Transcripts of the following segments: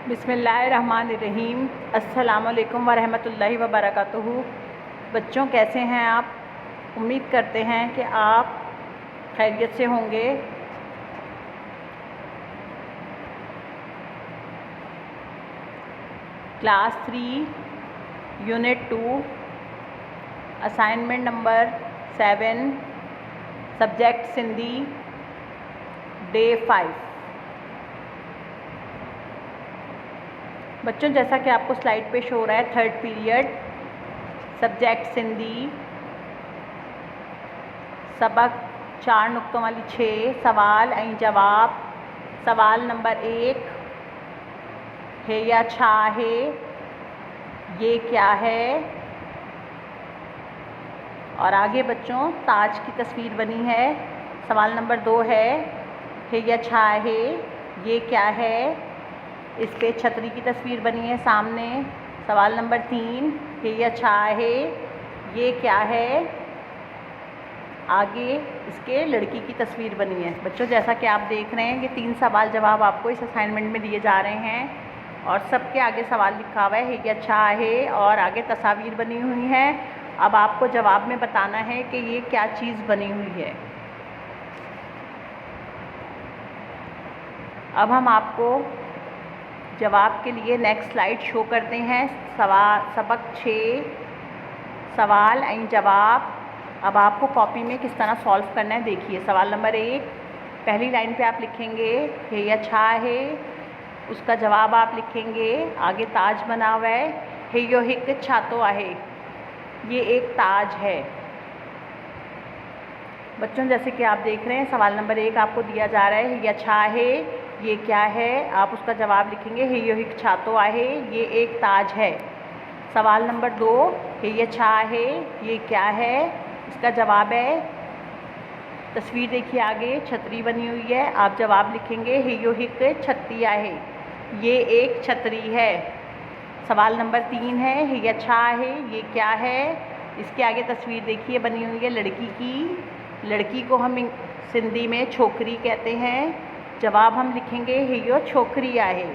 बिस्मिल्लाहिर्रहमानिर्रहीम। अस्सलामुअलैकुम वरहमतुल्लाहि वबरकातुहू। बच्चों, कैसे हैं आप? उम्मीद करते हैं कि आप खैरियत से होंगे। Class 3 unit 2 assignment number 7 subject Sindhi day 5। बच्चों, जैसा कि आपको स्लाइड पे शो हो रहा है, थर्ड पीरियड सब्जेक्ट सिंधी सबक 4 नुक्तों वाली 6 सवाल ऐं जवाब। सवाल नंबर 1, है या छा है, ये क्या है। और आगे बच्चों ताज की तस्वीर बनी है। सवाल नंबर 2 है या छा है, ये क्या है। इस पे छतरी की तस्वीर बनी है सामने। सवाल नंबर 3, है या छा है, ये क्या है। आगे इसके लड़की की तस्वीर बनी है। बच्चों, जैसा कि आप देख रहे हैं, ये 3 सवाल जवाब आपको इस असाइनमेंट में दिए जा रहे हैं और सबके आगे सवाल लिखा हुआ है या छा है और आगे तस्वीर बनी हुई है। अब आपको जवाब में बताना है कि ये क्या चीज़ बनी हुई है। अब हम आपको जवाब के लिए नेक्स्ट स्लाइड शो करते हैं। सबक 6 सवाल ऐं जवाब। अब आपको कॉपी में किस तरह सॉल्व करना है देखिए। सवाल नंबर 1, पहली लाइन पे आप लिखेंगे है या छा है, उसका जवाब आप लिखेंगे। आगे ताज बना हुआ है यो हिक छातो आहे, ये एक ताज है। बच्चों, जैसे कि आप देख रहे हैं, सवाल नंबर 1 आपको दिया जा रहा है या छा है, ये क्या है। आप उसका जवाब लिखेंगे है यो हिक छातो आहे, ये एक ताज है। सवाल नंबर 2, है या छा है, ये क्या है। इसका जवाब है, तस्वीर देखिए आगे छतरी बनी हुई है। आप जवाब लिखेंगे है यो हिक छत्ती आहे, ये एक छतरी है। सवाल नंबर 3 है या छा है, ये क्या है। इसके आगे तस्वीर देखिए बनी हुई है लड़की की। लड़की को हम सिंधी में छोकरी कहते हैं। जवाब हम लिखेंगे है यो छोकरी आहे।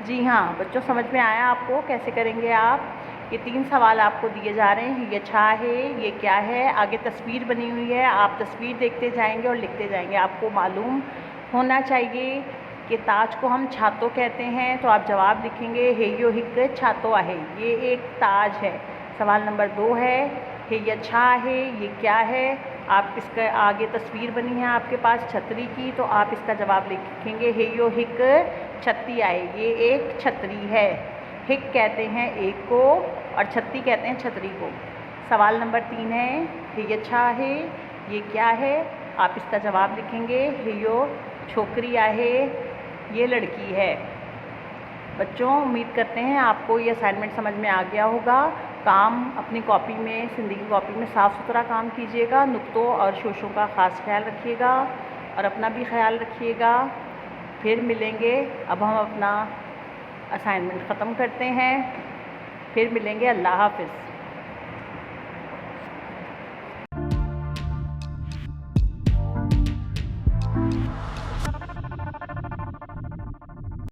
जी हाँ बच्चों, समझ में आया आपको कैसे करेंगे आप। ये 3 सवाल आपको दिए जा रहे हैं, ये छा है, ये क्या है। आगे तस्वीर बनी हुई है, आप तस्वीर देखते जाएंगे और लिखते जाएंगे। आपको मालूम होना चाहिए कि ताज को हम छातो कहते हैं, तो आप जवाब लिखेंगे है यो हिक छातो आहे, ये एक ताज है। सवाल नंबर 2 है या छा है, ये क्या है। आप इसका आगे तस्वीर बनी है आपके पास छतरी की, तो आप इसका जवाब लिखेंगे है यो हिक छत्ती आहे, ये एक छतरी है। हिक कहते हैं एक को और छत्ती कहते हैं छतरी को। सवाल नंबर 3 है या छा है, ये क्या है। आप इसका जवाब लिखेंगे है यो छोकरी आहे, ये लड़की है। बच्चों, उम्मीद करते हैं आपको ये असाइनमेंट समझ में आ गया होगा। काम अपनी कॉपी में, सिंधी की कॉपी में साफ़ सुथरा काम कीजिएगा। नुक्तों और शोशों का ख़ास ख्याल रखिएगा और अपना भी ख्याल रखिएगा। फिर मिलेंगे। अब हम अपना असाइनमेंट ख़त्म करते हैं, फिर मिलेंगे। अल्लाह हाफ़िज़।